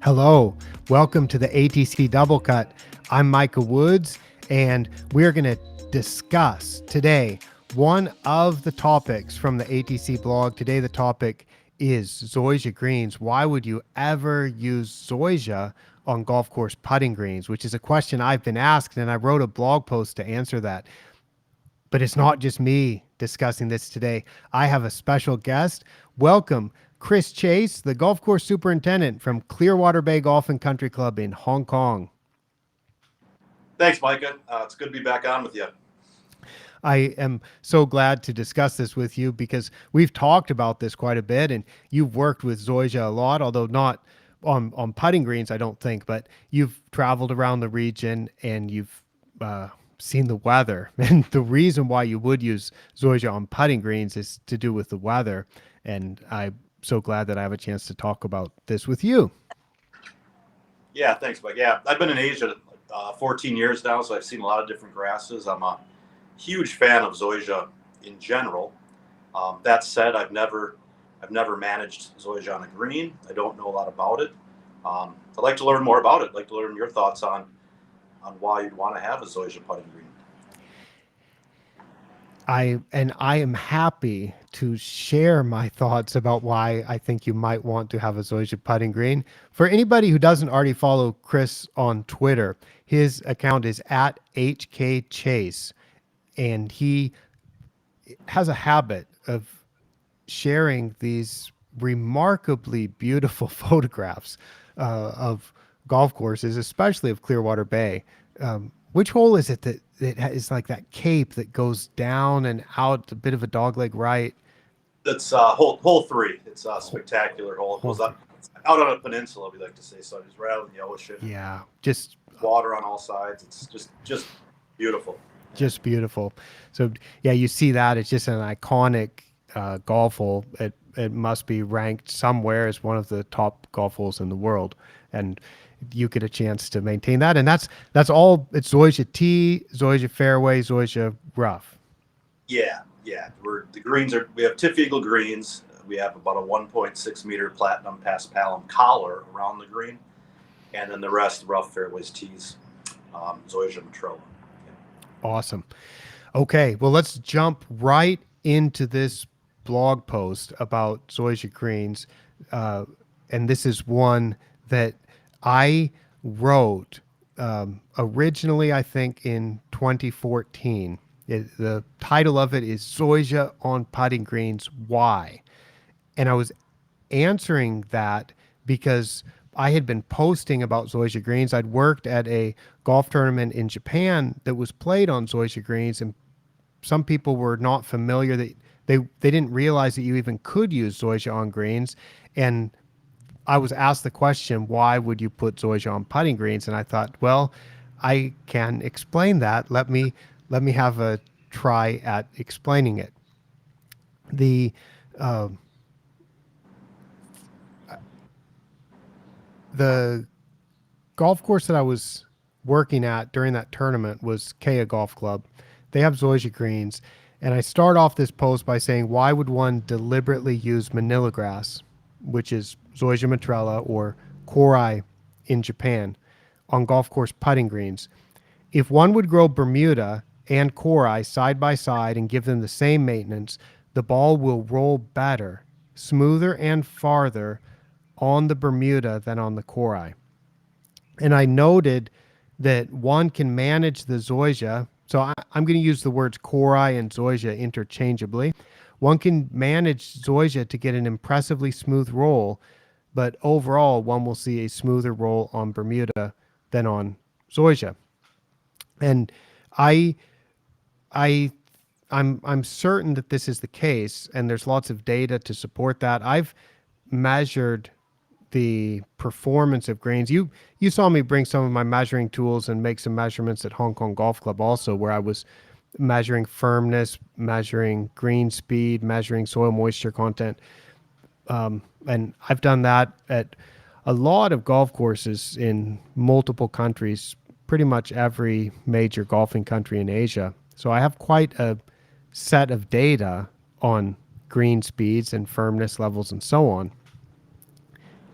Hello, welcome to the ATC Double Cut. I'm Micah Woods, and we're going to discuss today one of the topics from the ATC blog. Today, the topic is Zoysia greens. Why would you ever use Zoysia on golf course putting greens? Which is a question I've been asked, and I wrote a blog post to answer that. But it's not just me discussing this today. I have a special guest. Welcome, Chris Chase, the golf course superintendent from Clearwater Bay Golf and Country Club in Hong Kong. Thanks, Micah. It's good to be back on with you. I am so glad to discuss this with you because we've talked about this quite a bit, and you've worked with Zoysia a lot, although not on putting greens, I don't think, but you've traveled around the region and you've seen the weather. And the reason why you would use Zoysia on putting greens is to do with the weather. And I'm so glad that I have a chance to talk about this with you. Yeah, thanks, Mike. Yeah, I've been in Asia 14 years now, so I've seen a lot of different grasses. I'm a huge fan of Zoysia in general. That said, I've never managed Zoysia on a green. I don't know a lot about it. I'd like to learn more about it. I'd like to learn your thoughts on why you'd want to have a Zoysia putting green. I am happy to share my thoughts about why I think you might want to have a Zoysia putting green. For anybody who doesn't already follow Chris on Twitter, his account is at HKChase, and he has a habit of sharing these remarkably beautiful photographs of golf courses, especially of Clearwater Bay. Which hole is it that is like that cape that goes down and out, a bit of a dogleg right? That's hole 3. It's a spectacular hole. It goes up out on a peninsula, we like to say. So it's right out in the ocean. Yeah, just water on all sides. It's just beautiful. Just beautiful. So yeah, you see that. It's just an iconic golf hole. It must be ranked somewhere as one of the top golf holes in the world, and you get a chance to maintain that. And that's all. It's Zoysia tee, Zoysia fairway, Zoysia rough. Yeah. The greens we have TIFF-Eagle greens. We have about a 1.6 meter platinum paspalum collar around the green, and then the rest rough fairways, tees, Zoysia Matrella. Awesome. Okay, well, let's jump right into this blog post about Zoysia greens, and this is one that I wrote originally, I think, in 2014. The title of it is Zoysia on Putting Greens, Why? And I was answering that because I had been posting about Zoysia greens. I'd worked at a golf tournament in Japan that was played on Zoysia greens, and some people were not familiar that they didn't realize that you even could use Zoysia on greens. And I was asked the question, why would you put Zoysia on putting greens? And I thought, well, I can explain that. Let me have a try at explaining it. The golf course that I was working at during that tournament was Kea Golf Club. They have Zoysia greens. And I start off this post by saying, why would one deliberately use Manila grass, which is Zoysia Matrella or Korai in Japan, on golf course putting greens? If one would grow Bermuda and Korai side by side and give them the same maintenance, the ball will roll better, smoother and farther on the Bermuda than on the Korai. And I noted that one can manage the Zoysia. So I'm going to use the words Korai and Zoysia interchangeably. One can manage Zoysia to get an impressively smooth roll, but overall one will see a smoother roll on Bermuda than on Zoysia. And I'm certain that this is the case, and there's lots of data to support that. I've measured the performance of greens. You saw me bring some of my measuring tools and make some measurements at Hong Kong Golf Club also, where I was measuring firmness, measuring green speed, measuring soil moisture content. And I've done that at a lot of golf courses in multiple countries, pretty much every major golfing country in Asia. So I have quite a set of data on green speeds and firmness levels and so on.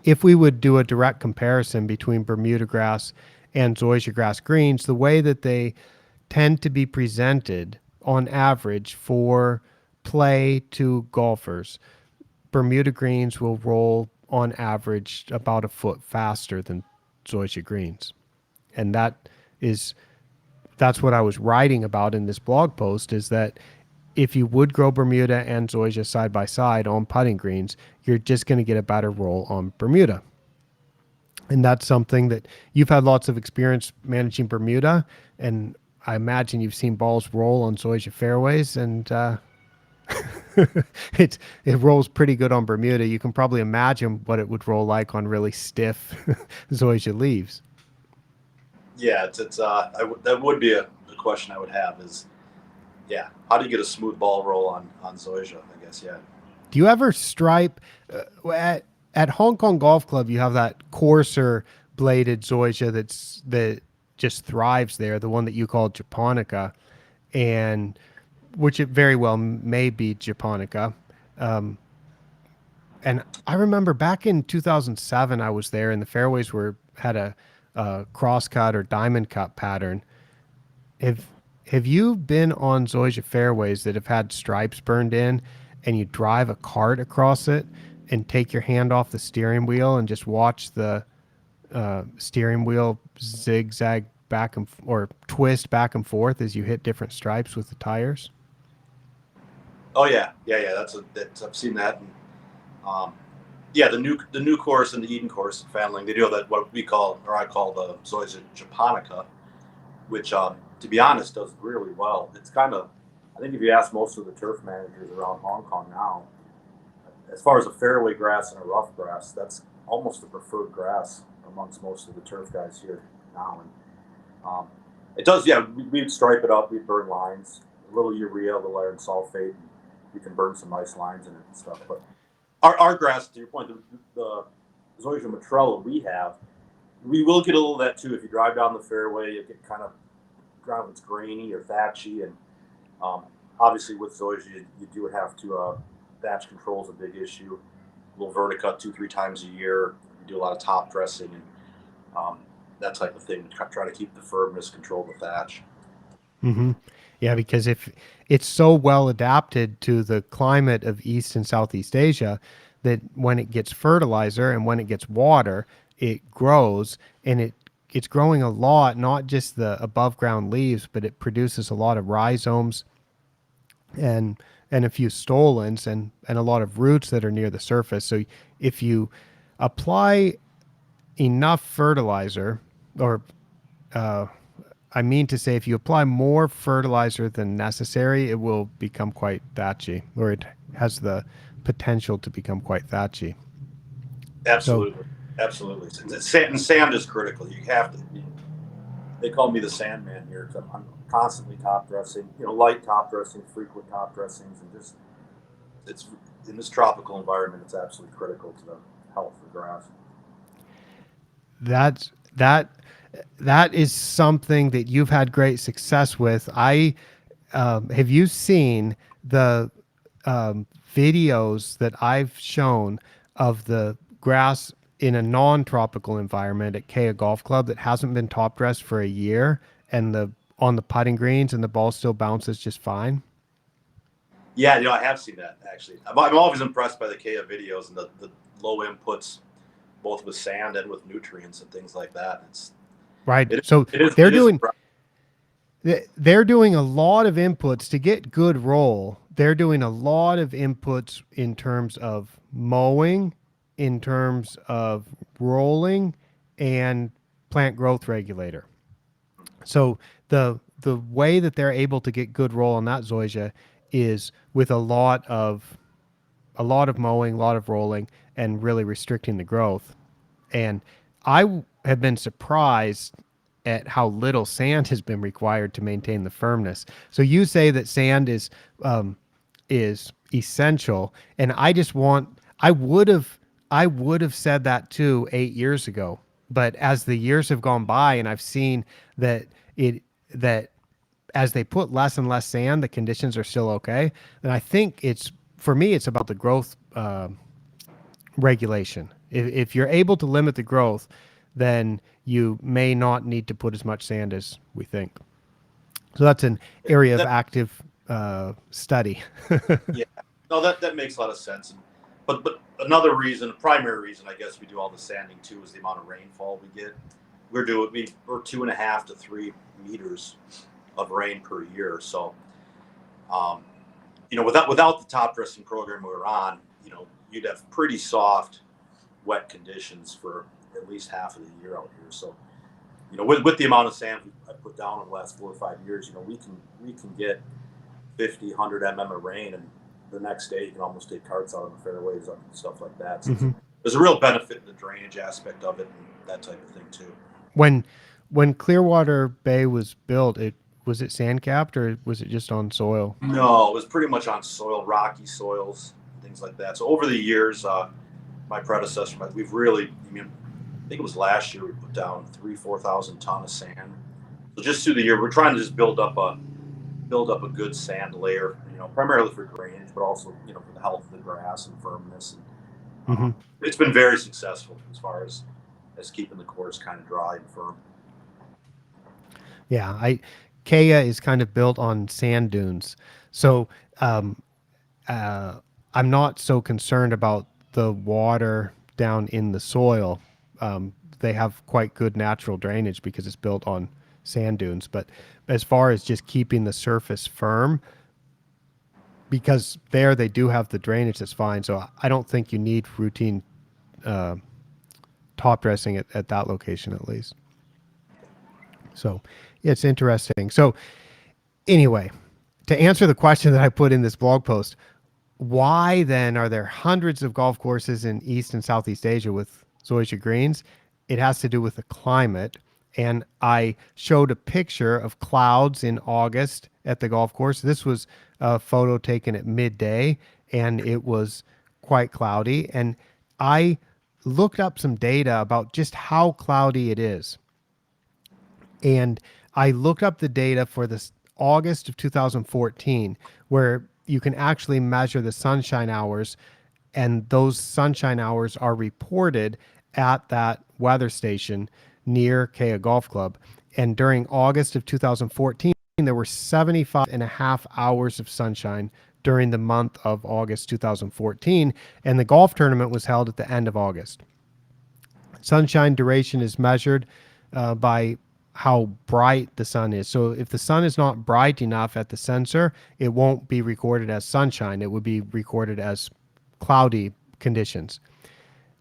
if we would do a direct comparison between Bermuda grass and zoysia grass greens, the way that they tend to be presented on average for play to golfers, Bermuda greens will roll on average about a foot faster than zoysia greens. And is that's what I was writing about in this blog post, is that if you would grow Bermuda and zoysia side by side on putting greens, you're just going to get a better roll on Bermuda. And that's something that you've had lots of experience managing Bermuda, and I imagine you've seen balls roll on zoysia fairways, and it rolls pretty good on Bermuda. You can probably imagine what it would roll like on really stiff zoysia leaves. Yeah, that would be a question I would have is, yeah, how do you get a smooth ball roll on Zoysia? I guess, yeah. Do you ever stripe at Hong Kong Golf Club? You have that coarser bladed zoysia that just thrives there, the one that you call japonica, and which it very well may be japonica. Um, and I remember back in 2007, I was there, and the fairways had a cross cut or diamond cut pattern. Have Have you been on Zoysia fairways that have had stripes burned in, and you drive a cart across it and take your hand off the steering wheel and just watch the steering wheel zigzag back or twist back and forth as you hit different stripes with the tires? Oh yeah. I've seen that. And, yeah, the new course and the Eden course in Fanling, they do have that what we call, or I call, the Zoysia Japonica, which, to be honest, does really well. It's kind of, I think if you ask most of the turf managers around Hong Kong now, as far as a fairway grass and a rough grass, that's almost the preferred grass amongst most of the turf guys here now. And it does, yeah. We'd stripe it up, we'd burn lines, a little urea, a little iron sulfate, and you can burn some nice lines in it and stuff. But our grass, to your point, the Zoysia Matrella we have, we will get a little of that too. If you drive down the fairway, you get kind of ground that's grainy or thatchy, and obviously with Zoysia, you do have to thatch control is a big issue. A little verticut 2-3 times a year. You do a lot of top dressing and that type of thing. Try to keep the firmness, control the thatch. Mm-hmm. Yeah, because if it's so well adapted to the climate of East and Southeast Asia that when it gets fertilizer and when it gets water, it grows, and it's growing a lot, not just the above ground leaves, but it produces a lot of rhizomes and a few stolons and a lot of roots that are near the surface. So if you apply enough fertilizer, or I mean to say, if you apply more fertilizer than necessary, it will become quite thatchy, or it has the potential to become quite thatchy. Absolutely, absolutely. And sand is critical. You have to. They call me the Sandman here because I'm constantly top dressing. Light top dressing, frequent top dressings, and just it's in this tropical environment. It's absolutely critical to the health of the grass. That is something that you've had great success with. I have you seen the videos that I've shown of the grass in a non-tropical environment at Kea Golf Club that hasn't been top dressed for a year, and on the putting greens, and the ball still bounces just fine? Yeah, I have seen that actually. I'm always impressed by the Kea videos and the low inputs, both with sand and with nutrients and things like that. Right. It, So it is. they're It is doing impressive. they're doing a lot of inputs to get good roll. They're doing a lot of inputs in terms of mowing, in terms of rolling, and plant growth regulator. So the way that they're able to get good roll on that zoysia is with a lot of mowing, a lot of rolling, and really restricting the growth. And have been surprised at how little sand has been required to maintain the firmness. So you say that sand is essential, and I would have said that too 8 years ago. But as the years have gone by, and I've seen that that as they put less and less sand, the conditions are still okay. And I think for me, it's about the regulation. If you're able to limit the growth, then you may not need to put as much sand as we think. So that's an area of That active study. Yeah, no, that makes a lot of sense. But another reason, primary reason, I guess we do all the sanding too, is the amount of rainfall we get. We're 2.5 to 3 meters of rain per year. So, um, without the top dressing program we were on, you'd have pretty soft, wet conditions for at least half of the year out here. So, with the amount of sand I put down in the last 4 or 5 years, we can get 50, 100 mm of rain, and the next day you can almost take carts out on the fairways and stuff like that. So Hmm. there's a real benefit in the drainage aspect of it and that type of thing too. When when Clearwater Bay was built, it was it sand capped or was it just on soil? No, it was pretty much on soil, rocky soils, things like that. So over the years, my predecessor, we've really, I think it was last year we put down 4,000 ton of sand. So just through the year, we're trying to just build up a good sand layer, primarily for drainage, but also, for the health of the grass and firmness. And Hmm. it's been very successful as far as keeping the course kind of dry and firm. Yeah, Kea is kind of built on sand dunes, so um, uh, I'm not so concerned about the water down in the soil. They have quite good natural drainage because it's built on sand dunes. But as far as just keeping the surface firm, because there they do have the drainage that's fine. So I don't think you need routine uh, top dressing at that location at least. So yeah, it's interesting. So anyway, to answer the question that I put in this blog post, why then are there hundreds of golf courses in East and Southeast Asia with Zoysia greens? It has to do with the climate. And I showed a picture of clouds in August at the golf course. This was a photo taken at midday, and it was quite cloudy. And I looked up some data about just how cloudy it is. And I looked up the data for this August of 2014, where you can actually measure the sunshine hours, and those sunshine hours are reported at that weather station near Kea Golf Club. And during August of 2014, there were 75 and a half hours of sunshine during the month of August 2014, and the golf tournament was held at the end of August. Sunshine duration is measured by how bright the sun is. So if the sun is not bright enough at the sensor, it won't be recorded as sunshine. It would be recorded as cloudy conditions.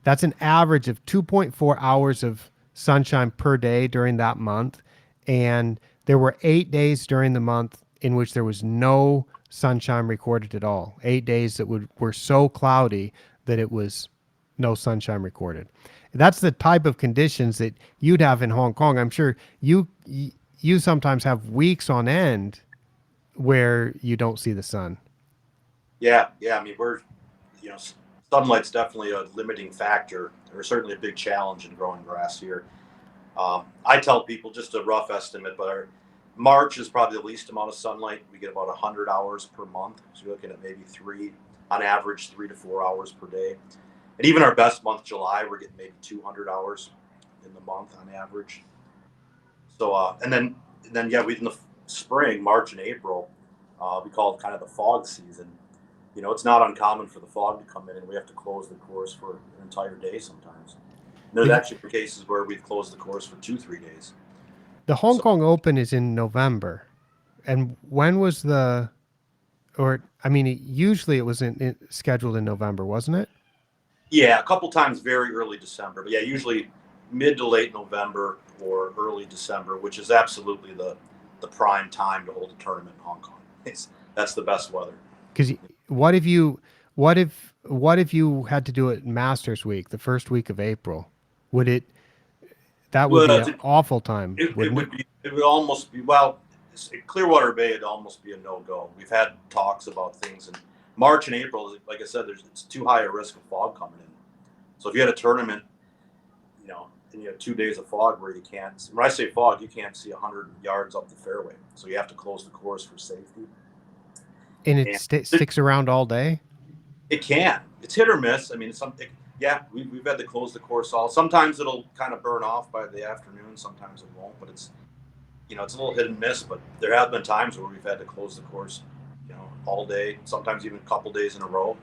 That's an average of 2.4 hours of sunshine per day during that month. And there were 8 days during the month in which there was no sunshine recorded at all. 8 days that were so cloudy that it was no sunshine recorded. That's the type of conditions that you'd have in Hong Kong. I'm sure you sometimes have weeks on end where you don't see the sun. Yeah. I mean, you know, sunlight's definitely a limiting factor, or certainly a big challenge in growing grass here. I tell people just a rough estimate, but March is probably the least amount of sunlight. We get about 100 hours per month. So you're looking at maybe on average, 3 to 4 hours per day. And even our best month, July, we're getting maybe 200 hours in the month on average. So, and then yeah, in the spring, March and April, we call it kind of the fog season. It's not uncommon for the fog to come in, and we have to close the course for an entire day sometimes. And there's The, actually cases where we've closed the course for 2, 3 days. the Hong So Kong Open is in November. And when was or I mean, usually it was scheduled in November, wasn't it? yeah, a couple times very early December, but yeah, usually mid to late November or early December, which is absolutely the prime time to hold a tournament in Hong Kong. That's the best weather. Because what if you, what if you had to do it Masters Week, the first week of April? Would it? That would be Well, an awful time, it wouldn't it? would be. It would almost be. Well, Clearwater Bay would almost be a no go. We've had talks about things in March and April. Like I said, it's too high a risk of fog coming in. So if you had a tournament, and you had 2 days of fog where you can't. When I say fog, you can't see 100 yards up the fairway. So you have to close the course for safety. And it And sticks around all day. it can. It's hit or miss. I mean, Yeah, we've had to close the course all. Sometimes it'll kind of burn off by the afternoon. Sometimes it won't, but it's a little hit and miss. But there have been times where we've had to close the course, all day. Sometimes even a couple days in a row,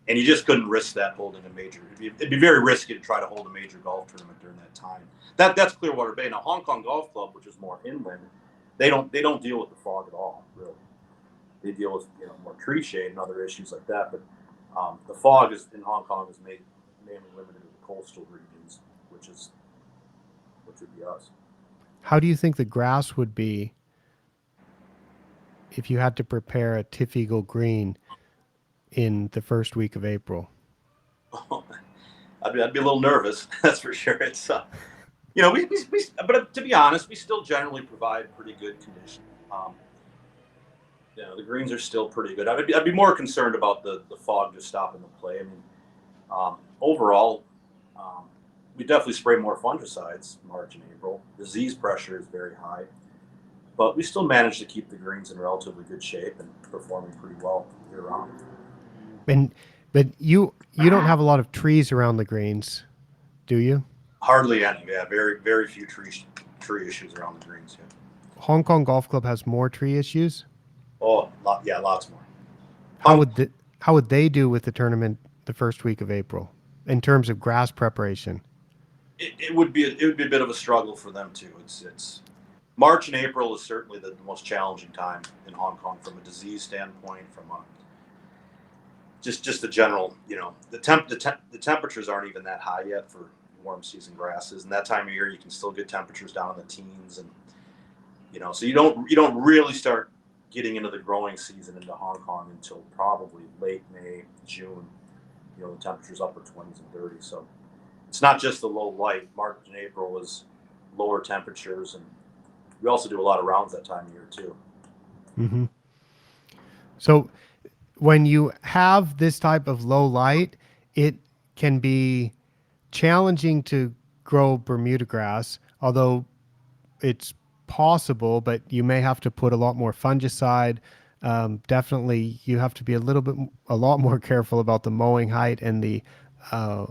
and you just couldn't risk that holding a major. It'd be very risky to try to hold a major golf tournament during that time. That's Clearwater Bay. Now Hong Kong Golf Club, which is more inland, they don't deal with the fog at all. Really, they deal with more tree shade and other issues like that. But the fog is in Hong Kong is mainly limited to the coastal regions, which would be us. How do you think the grass would be if you had to prepare a Tiff Eagle green in the first week of April? I'd be a little nervous, that's for sure. It's but to be honest, we still generally provide pretty good condition. The greens are still pretty good. I'd be more concerned about the fog just stopping the play. I mean, overall, we definitely spray more fungicides March and April. Disease pressure is very high, but we still manage to keep the greens in relatively good shape and performing pretty well year round. And but you don't have a lot of trees around the greens, do you? Hardly any. Yeah, very very few tree issues around the greens. Yeah. Hong Kong Golf Club has more tree issues. Yeah, lots more. How Um, would how would they do with the tournament the first week of April in terms of grass preparation? it would be a bit of a struggle for them too. It's March and April is certainly the most challenging time in Hong Kong from a disease standpoint, from a just the general, the temperatures aren't even that high yet for warm season grasses, and that time of year you can still get temperatures down in the teens, and so you don't really start getting into the growing season into Hong Kong until probably late May, June. The temperatures upper 20s and 30s. So it's not just the low light. March and April is lower temperatures, and we also do a lot of rounds that time of year too. Mm-hmm. So when you have this type of low light, it can be challenging to grow Bermuda grass, although it's possible, but you may have to put a lot more fungicide. Definitely, you have to be a lot more careful about the mowing height and the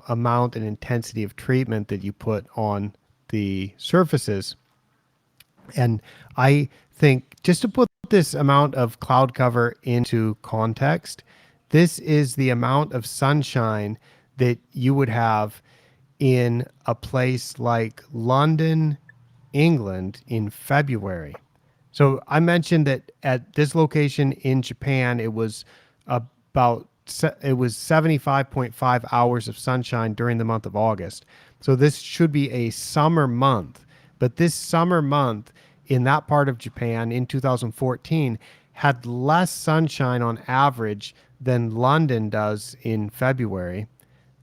amount and intensity of treatment that you put on the surfaces. And I think just to put this amount of cloud cover into context, this is the amount of sunshine that you would have in a place like London, England in February. So I mentioned that at this location in Japan, it was 75.5 hours of sunshine during the month of August. So this should be a summer month. But this summer month in that part of Japan in 2014 had less sunshine on average than London does in February.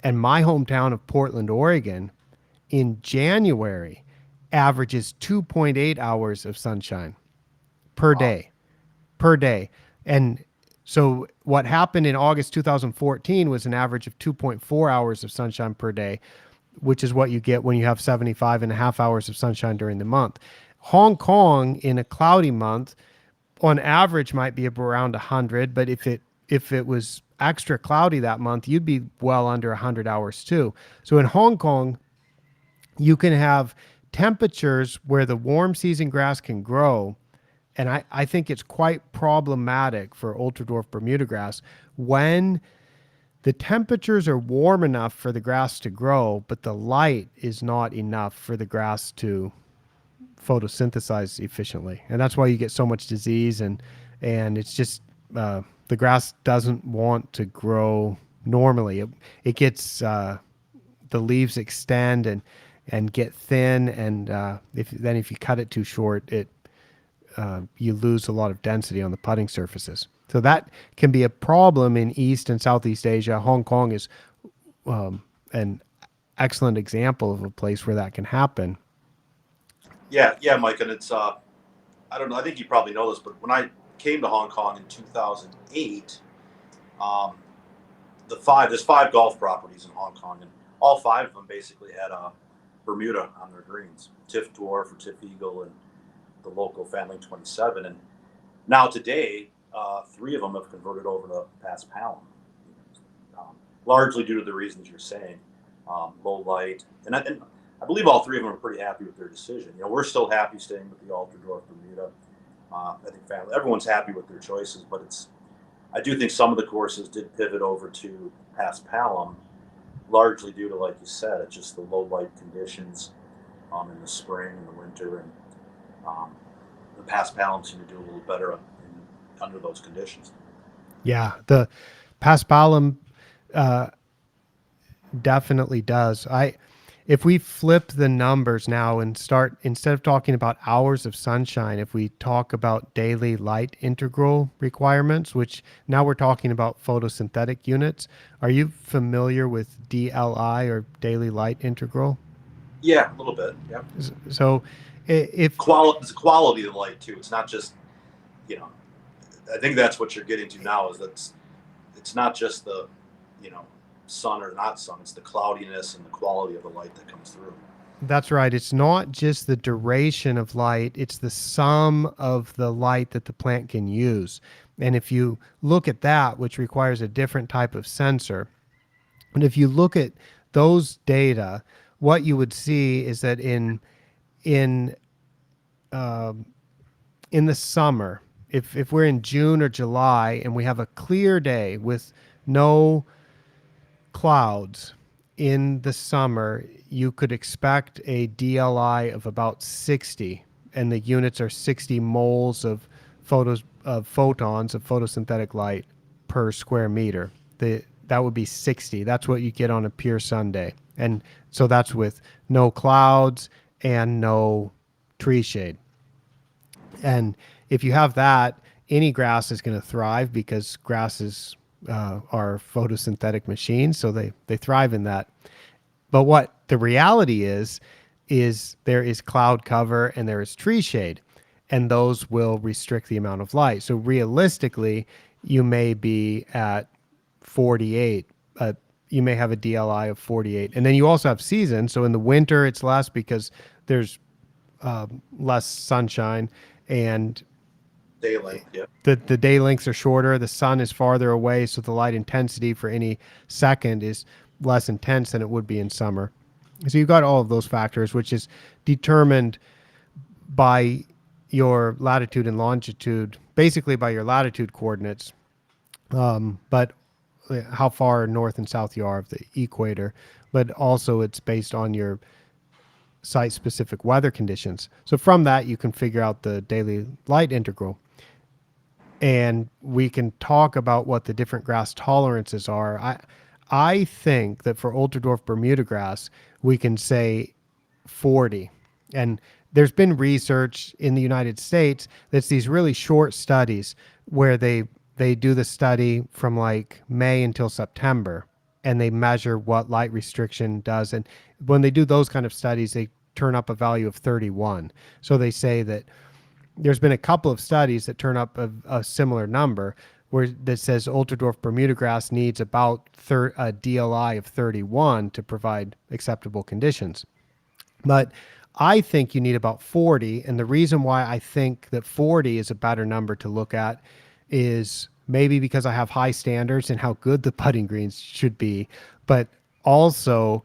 And my hometown of Portland, Oregon, in January averages 2.8 hours of sunshine per Wow. day, per day. And so what happened in August 2014 was an average of 2.4 hours of sunshine per day, which is what you get when you have 75 and a half hours of sunshine during the month. Hong Kong in a cloudy month on average might be around 100, but if it was extra cloudy that month, you'd be well under 100 hours too. So in Hong Kong, you can have temperatures where the warm season grass can grow. And I think it's quite problematic for ultra dwarf Bermuda grass when the temperatures are warm enough for the grass to grow, but the light is not enough for the grass to photosynthesize efficiently. And that's why you get so much disease, and it's just the grass doesn't want to grow normally. It gets the leaves extend and get thin, and if you cut it too short, you lose a lot of density on the putting surfaces. So that can be a problem in East and Southeast Asia. Hong Kong is an excellent example of a place where that can happen. Yeah, Mike, and it's I don't know. I think you probably know this, but when I came to Hong Kong in 2008, um, there's five golf properties in Hong Kong, and all five of them basically had Bermuda on their greens, Tiff Dwarf or Tiff Eagle, and the local Family 27. And now today, three of them have converted over to Pass Palom. largely due to the reasons you're saying, low light, and I believe all three of them are pretty happy with their decision. You know, we're still happy staying with the Alterdorf Bermuda. I think everyone's happy with their choices, but I do think some of the courses did pivot over to Paspalum, largely due to, like you said, it's just the low light conditions in the spring and the winter, and um, the Paspalum seem to do a little better under those conditions. Yeah, the Paspalum definitely does. If we flip the numbers now and start, instead of talking about hours of sunshine, if we talk about daily light integral requirements, which now we're talking about photosynthetic units. Are you familiar with DLI, or daily light integral? Yeah, a little bit. Yeah, So if it's quality of the light too. It's not just, you know, I think that's what you're getting to now, is that it's not just the, you know, sun or not sun. It's the cloudiness and the quality of the light that comes through. That's right. It's not just the duration of light, it's the sum of the light that the plant can use. And if you look at that, which requires a different type of sensor, and if you look at those data, what you would see is that in in the summer, if we're in June or July and we have a clear day with no clouds in the summer, you could expect a DLI of about 60, and the units are 60 moles of photons of photosynthetic light per square meter. That would be 60. That's what you get on a pure Sunday. And so that's with no clouds and no tree shade. And if you have that, any grass is going to thrive, because grasses are photosynthetic machines, so they thrive in that. But what the reality is there is cloud cover and there is tree shade, and those will restrict the amount of light. So realistically, you may be at 48. You may have a DLI of 48, and then you also have seasons. So in the winter, it's less because there's less sunshine, and Day length, yeah. the day lengths are shorter. The sun is farther away, so the light intensity for any second is less intense than it would be in summer. So you've got all of those factors, which is determined by your latitude and longitude, basically by your latitude coordinates, but how far north and south you are of the equator. But also it's based on your site-specific weather conditions. So from that, you can figure out the daily light integral. And we can talk about what the different grass tolerances are. I think that for Ultradwarf Bermuda grass, we can say 40. And there's been research in the United States that's these really short studies where they do the study from like May until September, and they measure what light restriction does. And when they do those kind of studies, they turn up a value of 31. So they say that there's been a couple of studies that turn up a similar number, where that says Ultradwarf Bermuda grass needs about a DLI of 31 to provide acceptable conditions. But I think you need about 40. And the reason why I think that 40 is a better number to look at is maybe because I have high standards in how good the putting greens should be, but also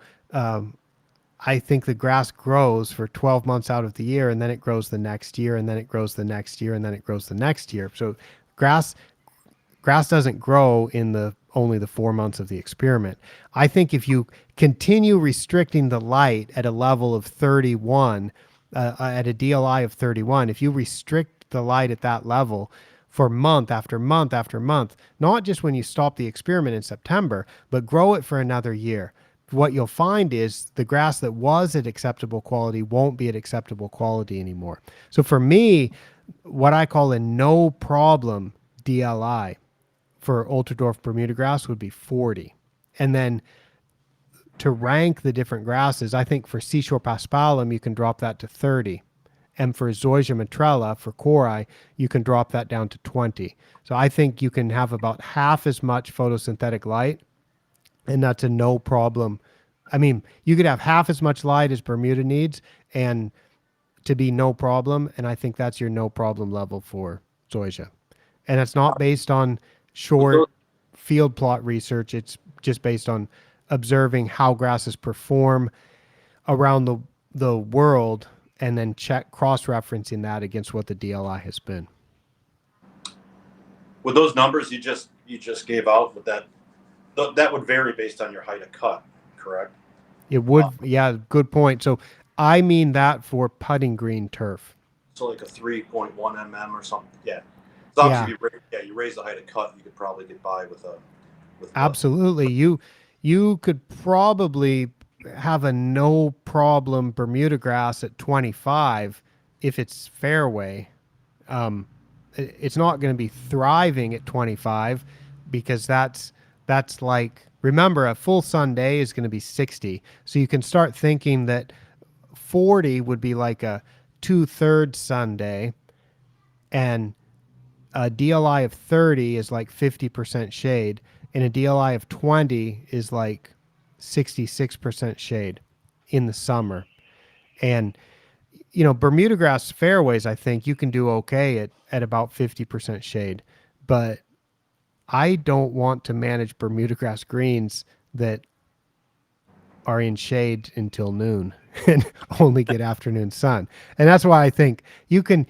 I think the grass grows for 12 months out of the year, and then it grows the next year, and then it grows the next year, and then it grows the next year. So grass doesn't grow in the only the 4 months of the experiment. I think if you continue restricting the light at a level of 31, at a DLI of 31, if you restrict the light at that level for month after month after month, not just when you stop the experiment in September, but grow it for another year, what you'll find is the grass that was at acceptable quality won't be at acceptable quality anymore. So for me, what I call a no problem DLI for Ultradorf Bermuda grass would be 40. And then to rank the different grasses, I think for Seashore Paspalum, you can drop that to 30. And for Zoysia matrella, for Cori, you can drop that down to 20. So I think you can have about half as much photosynthetic light, and that's a no problem. I mean, you could have half as much light as Bermuda needs and to be no problem, and I think that's your no problem level for Zoysia. And it's not based on With those, short field plot research. It's just based on observing how grasses perform around the world, and then check cross-referencing that against what the DLI has been. With those numbers you just gave out, with that would vary based on your height of cut, correct? It would, yeah, good point. So I mean that for putting green turf. So like a 3.1 mm or something. Yeah. So Yeah, obviously, if you raise the height of cut, you could probably get by with less. absolutely. You could probably have a no problem Bermuda grass at 25 if it's fairway. Um, it's not going to be thriving at 25 because that's like, remember, a full sun day is going to be 60. So you can start thinking that 40 would be like a 2/3 sun day, and a DLI of 30 is like 50% shade, and a DLI of 20 is like 66% shade in the summer. And Bermuda grass fairways, I think you can do okay at about 50% shade, but I don't want to manage Bermuda grass greens that are in shade until noon and only get afternoon sun. And that's why I think you can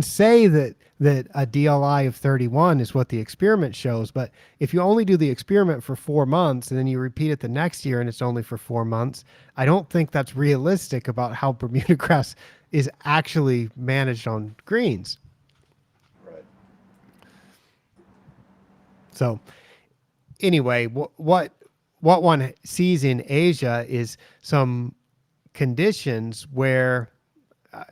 say that a DLI of 31 is what the experiment shows, but if you only do the experiment for 4 months and then you repeat it the next year and it's only for 4 months, I don't think that's realistic about how Bermuda grass is actually managed on greens. Right. So anyway, what one sees in Asia is some conditions where,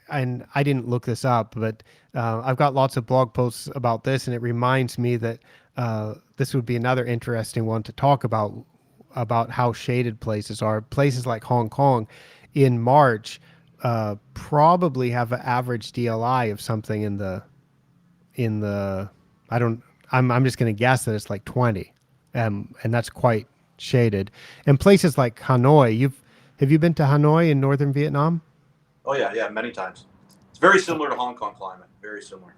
and I didn't look this up, but I've got lots of blog posts about this, and it reminds me that this would be another interesting one to talk about how shaded places are. Places like Hong Kong in March probably have an average DLI of something in the I don't I'm just going to guess that it's like 20, and that's quite shaded. And places like Hanoi, have you been to Hanoi in northern Vietnam? Oh yeah, yeah, many times. It's very similar to Hong Kong climate. Very similar.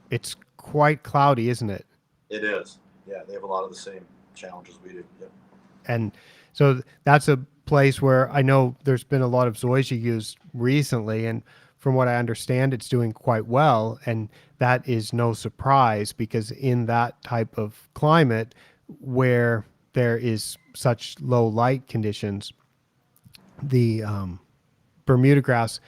It's quite cloudy, isn't it? It is. Yeah, they have a lot of the same challenges we do. Yep. And so that's a place where I know there's been a lot of Zoysia used recently, and from what I understand, it's doing quite well. And that is no surprise because in that type of climate where there is such low light conditions, the Bermuda grass,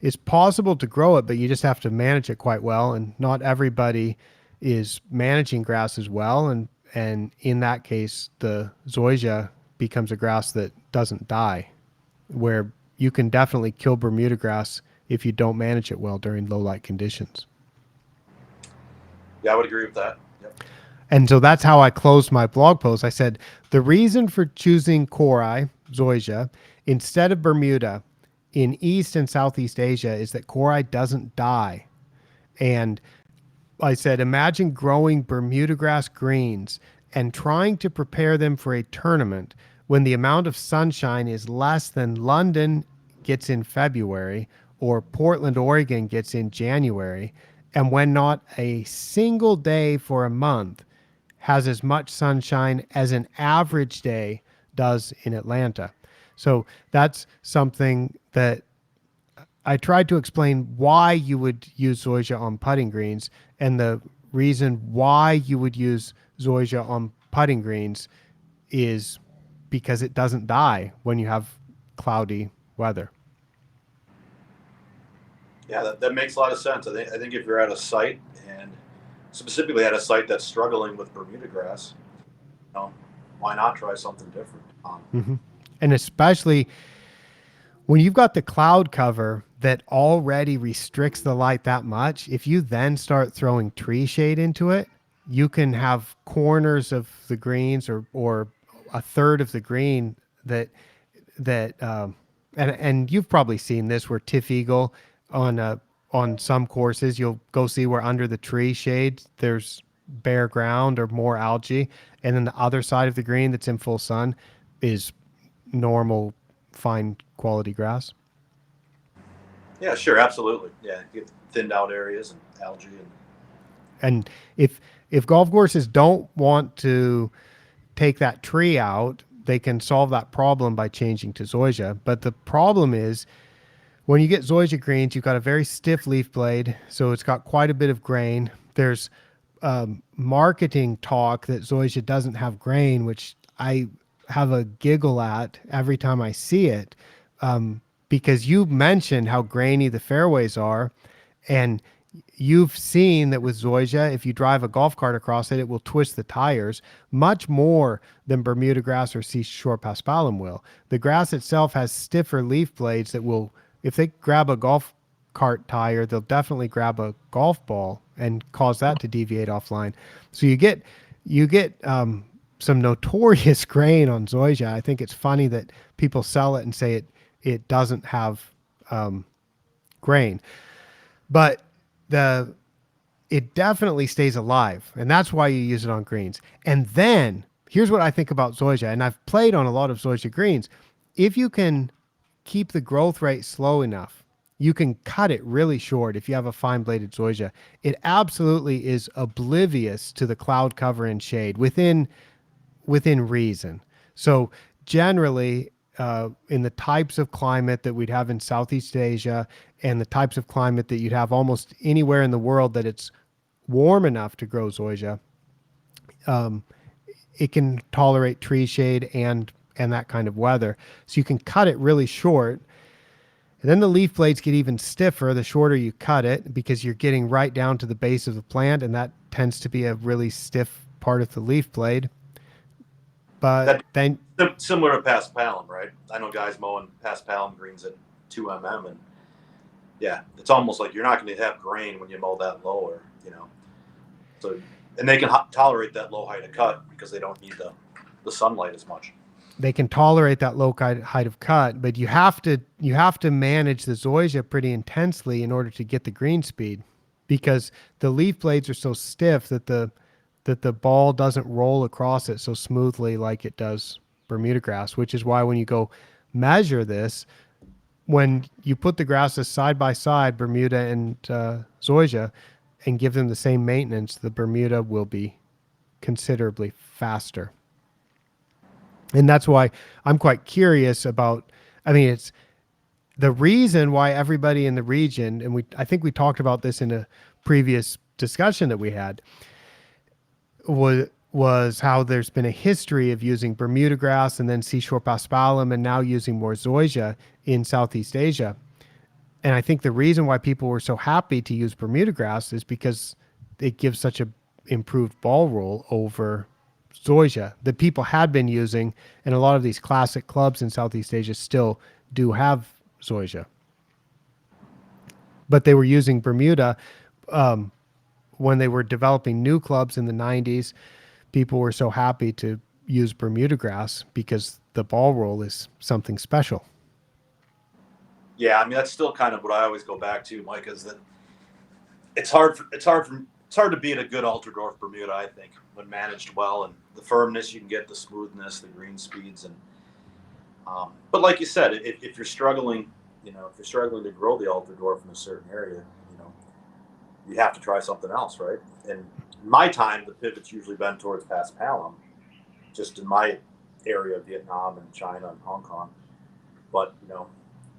it's possible to grow it, but you just have to manage it quite well. And not everybody is managing grass as well. And in that case, the zoysia becomes a grass that doesn't die, where you can definitely kill Bermuda grass if you don't manage it well during low light conditions. Yeah, I would agree with that. Yep. And so that's how I closed my blog post. I said, the reason for choosing Kori, zoysia, instead of Bermuda in East and Southeast Asia is that Kori doesn't die. And I said, imagine growing Bermuda grass greens and trying to prepare them for a tournament when the amount of sunshine is less than London gets in February or Portland, Oregon gets in January, and when not a single day for a month has as much sunshine as an average day does in Atlanta. So that's something that I tried to explain why you would use zoysia on putting greens, and the reason why you would use zoysia on putting greens is because it doesn't die when you have cloudy weather. Yeah, that makes a lot of sense. I think if you're at a site, and specifically at a site that's struggling with Bermuda grass, why not try something different? Mm-hmm. And especially when you've got the cloud cover that already restricts the light that much, if you then start throwing tree shade into it, you can have corners of the greens or a third of the green that and you've probably seen this where Tiff Eagle on some courses you'll go see where under the tree shade there's bare ground or more algae, and then the other side of the green that's in full sun is normal fine quality grass. Yeah, sure, absolutely. Yeah, get thinned out areas and algae and And if golf courses don't want to take that tree out, they can solve that problem by changing to zoysia. But the problem is when you get zoysia greens, you've got a very stiff leaf blade, so it's got quite a bit of grain. There's marketing talk that zoysia doesn't have grain, which I have a giggle at every time I see it, because you mentioned how grainy the fairways are, and you've seen that with zoysia, if you drive a golf cart across it, it will twist the tires much more than Bermuda grass or seashore paspalum will. The grass itself has stiffer leaf blades that will, if they grab a golf cart tire, they'll definitely grab a golf ball and cause that to deviate offline. So you get some notorious grain on zoysia. I think it's funny that people sell it and say it doesn't have grain, but the it definitely stays alive, and that's why you use it on greens. And then here's what I think about zoysia, and I've played on a lot of zoysia greens. If you can keep the growth rate slow enough, you can cut it really short. If you have a fine bladed zoysia, it absolutely is oblivious to the cloud cover and shade within reason. So generally, in the types of climate that we'd have in Southeast Asia and the types of climate that you'd have almost anywhere in the world that it's warm enough to grow zoysia, it can tolerate tree shade and that kind of weather. So you can cut it really short. And then the leaf blades get even stiffer the shorter you cut it, because you're getting right down to the base of the plant, and that tends to be a really stiff part of the leaf blade. But That then similar to paspalum, right? I know guys mowing paspalum greens at 2 mm, and yeah, it's almost like you're not going to have grain when you mow that lower, you know. So, and they can tolerate that low height of cut because they don't need the sunlight as much. they can tolerate that low height of cut, but you have to manage the zoysia pretty intensely in order to get the green speed, because the leaf blades are so stiff that the ball doesn't roll across it so smoothly like it does Bermuda grass, which is why when you go measure this, when you put the grasses side by side, Bermuda and zoysia, and give them the same maintenance, the Bermuda will be considerably faster. And that's why I'm quite curious about, I mean, it's the reason why everybody in the region, and I think we talked about this in a previous discussion that we had, was how there's been a history of using Bermuda grass and then seashore paspalum and now using more zoysia in Southeast Asia. And I think the reason why people were so happy to use Bermuda grass is because it gives such a improved ball roll over zoysia that people had been using, and a lot of these classic clubs in Southeast Asia still do have zoysia. But they were using Bermuda when they were developing new clubs in the 90s. People were so happy to use Bermuda grass because the ball roll is something special. Yeah, I mean that's still kind of what I always go back to, Mike, is that it's hard to beat a good Alterdorf Bermuda, I think, when managed well, and the firmness you can get, the smoothness, the green speeds, and but like you said, if you're struggling, if you're struggling to grow the Alterdorf in a certain area, you have to try something else, right? And in my time, the pivot's usually been towards paspalum, just in my area of Vietnam and China and Hong Kong. But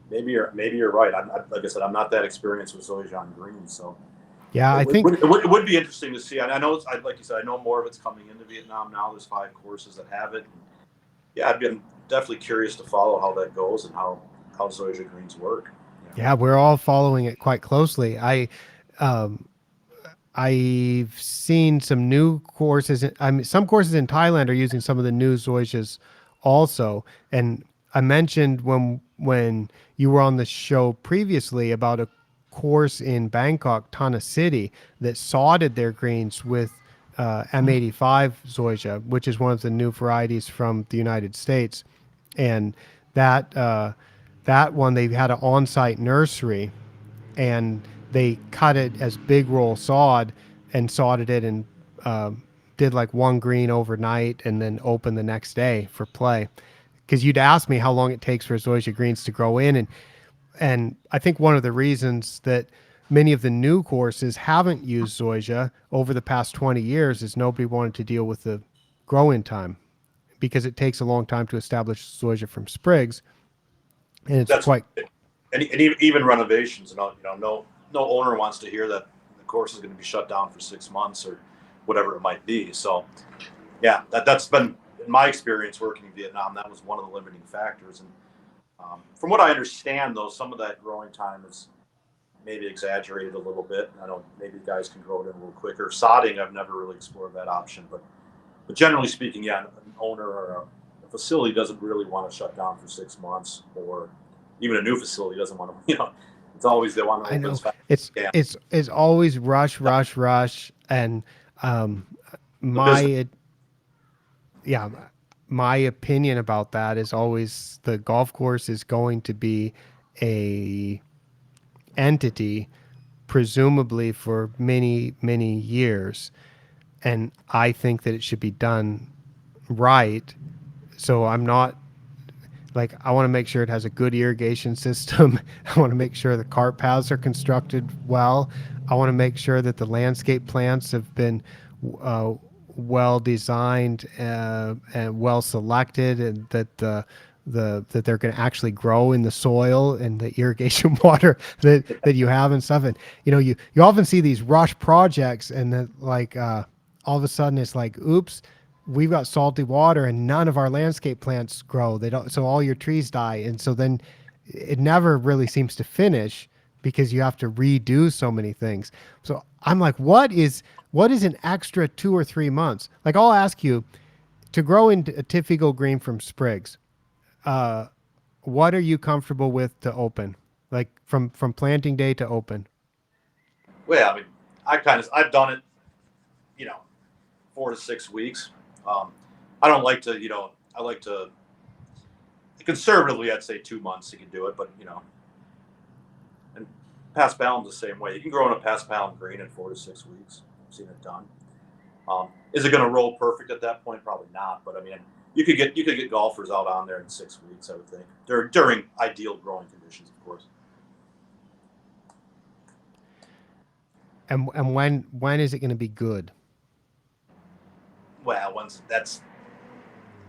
maybe you're right. Like I said, I'm not that experienced with Zoysia green, so Yeah, I think it would be interesting to see. I know like you said, I know more of it's coming into Vietnam now. There's 5 courses that have it. And yeah, I'm definitely curious to follow how that goes and how Zoysia greens work. yeah, we're all following it quite closely. Um, I've seen some new courses. I mean, some courses in Thailand are using some of the new zoysias also. And I mentioned when you were on the show previously about a course in Bangkok, Tana City, that sodded their greens with M85 zoysia, which is one of the new varieties from the United States. And that one, they had an on-site nursery, and they cut it as big roll sod and sodded it, and did like one green overnight and then open the next day for play. Because you'd ask me how long it takes for zoysia greens to grow in, and I think one of the reasons that many of the new courses haven't used zoysia over the past 20 years is nobody wanted to deal with the growing time. because it takes a long time to establish zoysia from sprigs, and it's That's quite. and even renovations. No owner wants to hear that the course is going to be shut down for 6 months or whatever it might be. So, yeah, that's been in my experience working in Vietnam. That was one of the limiting factors. And from what I understand, though, some of that growing time is maybe exaggerated a little bit. I don't. Maybe guys can grow it in a little quicker. Sodding, I've never really explored that option, but generally speaking, yeah, an owner or a facility doesn't really want to shut down for 6 months, or even a new facility doesn't want to. It's always they want to I open know as fast it's as they can. it's always rush, and um, The business. my yeah, my opinion about that is always the golf course is going to be a entity presumably for many years, and I think that it should be done right. So I'm not like, I want to make sure it has a good irrigation system. I want to make sure the cart paths are constructed well. I want to make sure that the landscape plants have been uh, well designed and well selected, and that that they're going to actually grow in the soil and the irrigation water that you have and stuff. And you often see these rush projects, and then like all of a sudden it's like, oops, we've got salty water and none of our landscape plants grow. They don't, so all your trees die. And so then it never really seems to finish because you have to redo so many things. So I'm like, what is an extra 2 or 3 months? Like, I'll ask you to grow into a Tiffigo green from sprigs. Uh, what are you comfortable with to open? Like from planting day to open? Well, I mean, I've done it, you know, 4 to 6 weeks. Um, I don't like to, I like to conservatively, I'd say 2 months you can do it, but and paspalum's the same way. You can grow in a paspalum green in 4 to 6 weeks. I've seen it done. Is it going to roll perfect at that point? Probably not. But I mean, you could get golfers out on there in 6 weeks. I would think during ideal growing conditions, of course. And when is it going to be good? Well, once that's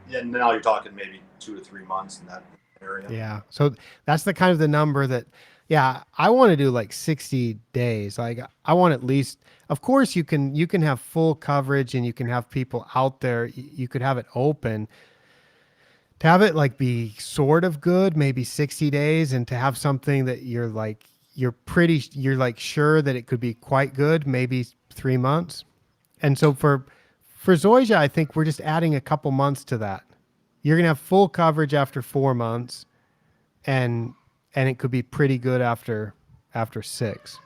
yeah, now you're talking maybe 2 to 3 months in that area. Yeah. So that's the kind of the number that, yeah, I want to do like 60 days. Like, I want at least, of course you can have full coverage and you can have people out there. You could have it open, to have it like be sort of good, maybe 60 days, and to have something that you're like sure that it could be quite good, maybe 3 months. And so for Zoysia, I think we're just adding a couple months to that. You're gonna have full coverage after 4 months, and it could be pretty good after six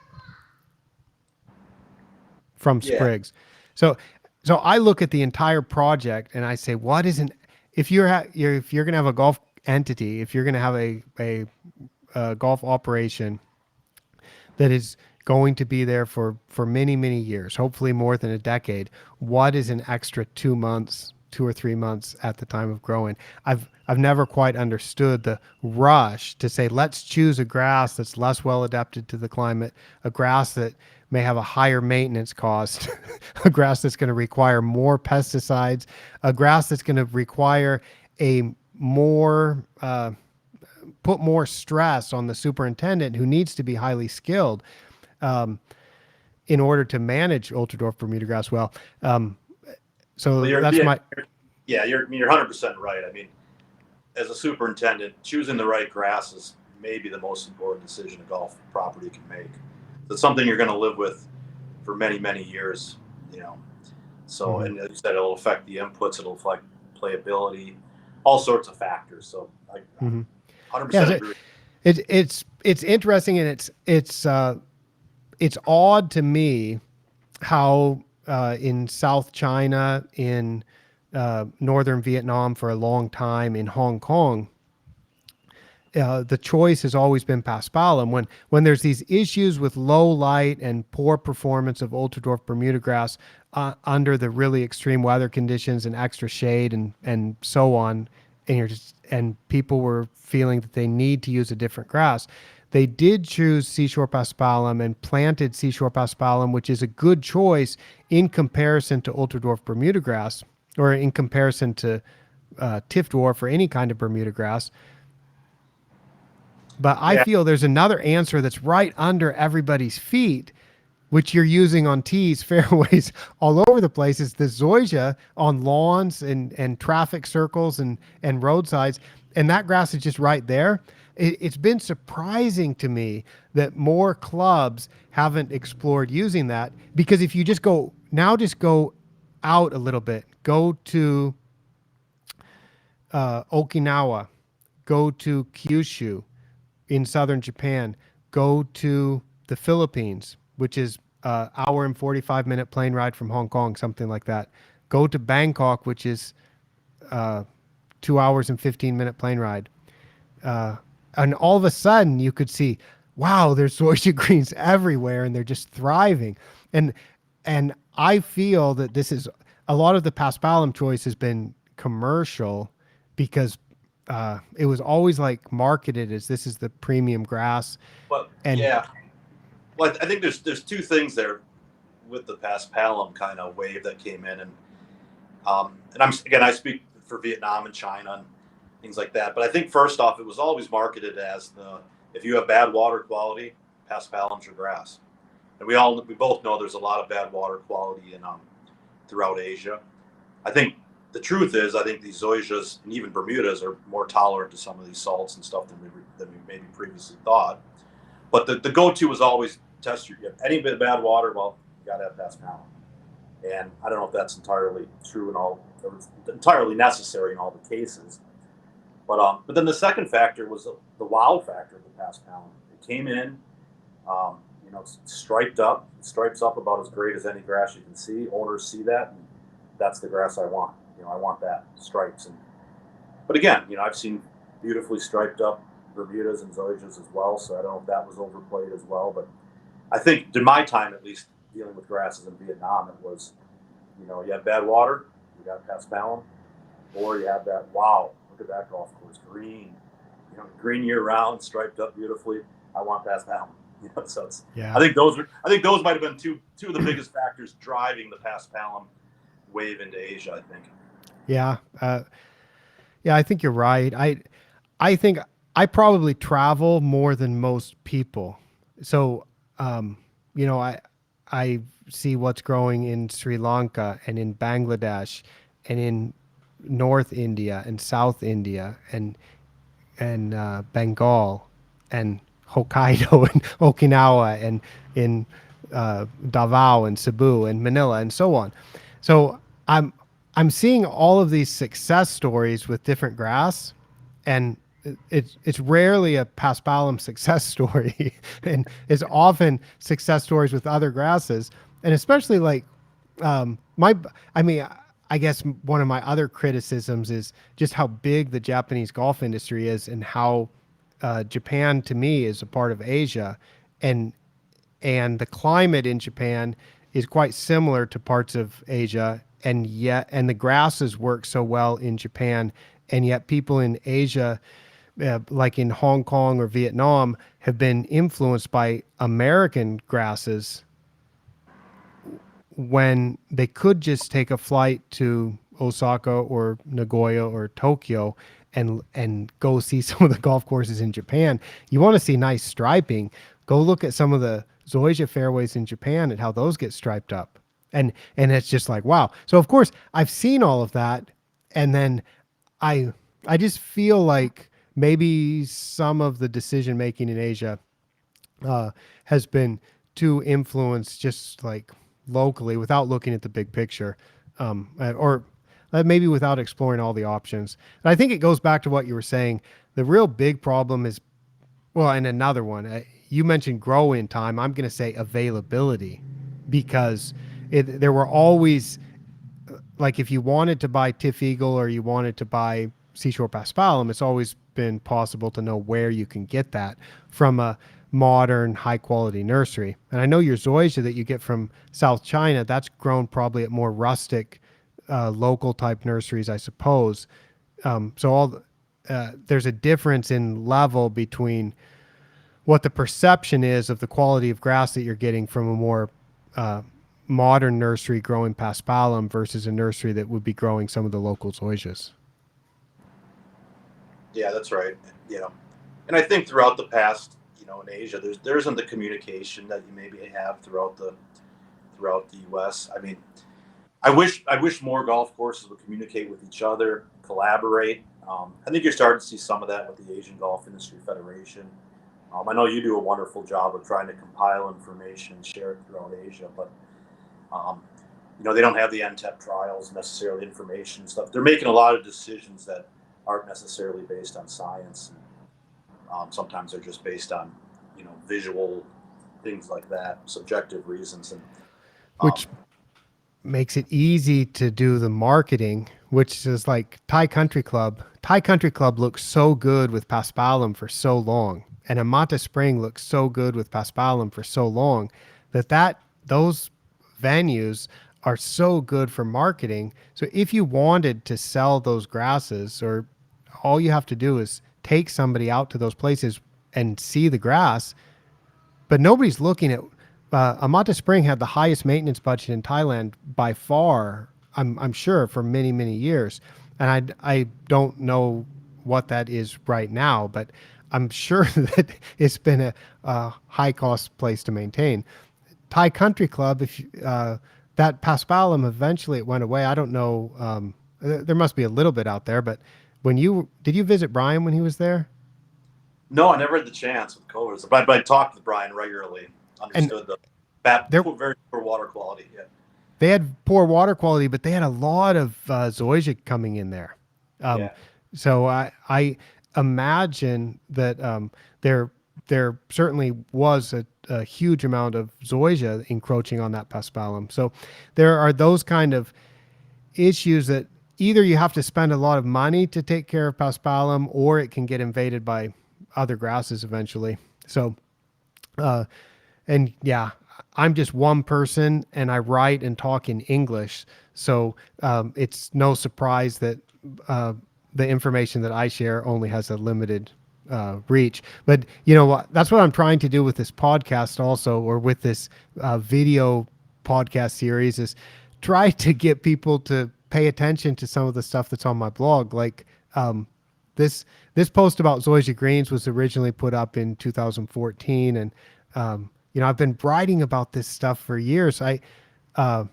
from Yeah, sprigs. So I look at the entire project and I say, what isn't, if you're gonna have a golf entity, if you're gonna have a golf operation that is going to be there for many years, hopefully more than a decade, what is an extra 2 months, 2 or 3 months at the time of growing? I've never quite understood the rush to say, let's choose a grass that's less well adapted to the climate, a grass that may have a higher maintenance cost, a grass that's going to require more pesticides, a grass that's going to require a more put more stress on the superintendent, who needs to be highly skilled in order to manage Ultradorf Bermuda grass well. well, So that's my. you're 100% right. I mean, as a superintendent, choosing the right grass is maybe the most important decision a golf property can make. It's something you're going to live with for many years, you know. So, Mhm. and as you said, it'll affect the inputs, it'll affect playability, all sorts of factors. So, I Mhm. Yeah, 100% agree. it's interesting, and it's odd to me how in South China, in northern Vietnam, for a long time, in Hong Kong, the choice has always been paspalum. When there's these issues with low light and poor performance of Ultradorf Bermuda grass under the really extreme weather conditions and extra shade and so on, and people were feeling that they need to use a different grass, they did choose seashore paspalum and planted seashore paspalum, which is a good choice in comparison to Ultradorf Bermuda grass, or in comparison to tiff dwarf or any kind of Bermuda grass. But I Yeah. feel there's another answer that's right under everybody's feet, which you're using on tees, fairways, all over the place, is the zoysia on lawns and traffic circles and roadsides. And that grass is just right there. It's been surprising to me that more clubs haven't explored using that, because if you just go out a little bit, go to Okinawa, go to Kyushu in southern Japan, go to the Philippines, which is hour and 45-minute plane ride from Hong Kong, something like that. Go to Bangkok, which is 2 hours and 15-minute plane ride. And all of a sudden you could see, wow, there's zoysia greens everywhere and they're just thriving. And and I feel that this is a lot of the paspalum choice has been commercial, because it was always like marketed as this is the premium grass. But And yeah, well, I think there's two things there with the paspalum kind of wave that came in, and I speak for Vietnam and China and things like that. But I think first off, it was always marketed as if you have bad water quality, paspalum's your grass. And we both know there's a lot of bad water quality in throughout Asia. I think the truth is, I think these zoysias and even Bermudas are more tolerant to some of these salts and stuff than we maybe previously thought. But the go-to was always test your, you have any bit of bad water, well, you got to have paspalum. And I don't know if that's entirely true or entirely necessary in all the cases. But then the second factor was the wow factor of the paspalum. It came in, it's striped up. It stripes up about as great as any grass you can see. Owners see that, and that's the grass I want. I want that stripes. But again, I've seen beautifully striped up Bermudas and zoysias as well. So I don't know if that was overplayed as well. But I think in my time, at least dealing with grasses in Vietnam, it was, you have bad water, you got paspalum, or you have that, wow, look at that golf course, green, green year round, striped up beautifully. I want paspalum. So it's, yeah, I think those might have been two of the biggest factors driving the paspalum wave into Asia, I think. yeah, yeah, I think you're right. I think I probably travel more than most people. So, I see what's growing in Sri Lanka and in Bangladesh and in North India and South India and Bengal and Hokkaido and Okinawa and in Davao and Cebu and Manila and so on. So I'm seeing all of these success stories with different grass, and it's rarely a paspalum success story, and it's often success stories with other grasses, and especially like my I mean I guess one of my other criticisms is just how big the Japanese golf industry is, and how Japan to me is a part of Asia, and the climate in Japan is quite similar to parts of Asia, and the grasses work so well in Japan, and yet people in Asia, like in Hong Kong or Vietnam, have been influenced by American grasses when they could just take a flight to Osaka or Nagoya or Tokyo and go see some of the golf courses in Japan. You want to see nice striping, go look at some of the zoysia fairways in Japan and how those get striped up. And it's just like, wow. So of course I've seen all of that, and then I I just feel like maybe some of the decision making in Asia has been too influenced just like locally without looking at the big picture, or maybe without exploring all the options. And I think it goes back to what you were saying. The real big problem is, well, and another one, you mentioned grow in time. I'm going to say availability, because there were always, like, if you wanted to buy Tiff Eagle or you wanted to buy Seashore Paspalum, it's always been possible to know where you can get that from a modern, high quality nursery. And I know your zoysia that you get from South China, that's grown probably at more rustic, local type nurseries, I suppose. There's a difference in level between what the perception is of the quality of grass that you're getting from a more modern nursery growing paspalum versus a nursery that would be growing some of the local zoysias. Yeah, that's right. You know, and I think throughout the past, in Asia, there isn't the communication that you maybe have throughout the U.S. I mean, I wish more golf courses would communicate with each other, collaborate. I think you're starting to see some of that with the Asian Golf Industry Federation. I know you do a wonderful job of trying to compile information and share it throughout Asia, but um, they don't have the NTEP trials necessarily, information and stuff. They're making a lot of decisions that aren't necessarily based on science. Sometimes they're just based on visual things like that, subjective reasons, and um, which makes it easy to do the marketing, which is like Thai Country Club. Thai Country Club looks so good with Paspalum for so long, and Amata Spring looks so good with Paspalum for so long that those venues are so good for marketing. So if you wanted to sell those grasses, or all you have to do is take somebody out to those places and see the grass, but nobody's looking at Amata Spring had the highest maintenance budget in Thailand by far. I'm sure for many years, and I don't know what that is right now, but I'm sure that it's been a high cost place to maintain. Thai Country Club, if that Paspalum eventually it went away. I don't know. There must be a little bit out there, but did you visit Brian when he was there? no, I never had the chance with colors, but I talked with Brian regularly. And Understood the bad, there very poor water quality. Yeah, they had poor water quality, but they had a lot of zoysia coming in there. Um, yeah, so I imagine that there certainly was a huge amount of zoysia encroaching on that paspalum. So there are those kind of issues that either you have to spend a lot of money to take care of paspalum, or it can get invaded by other grasses eventually. So uh, and yeah, I'm just one person and I write and talk in English. So it's no surprise that uh, the information that I share only has a limited reach. But you know what? That's what I'm trying to do with this podcast also, or with this video podcast series, is try to get people to pay attention to some of the stuff that's on my blog. Like this this post about zoysia greens was originally put up in 2014, and I've been writing about this stuff for years. Uh,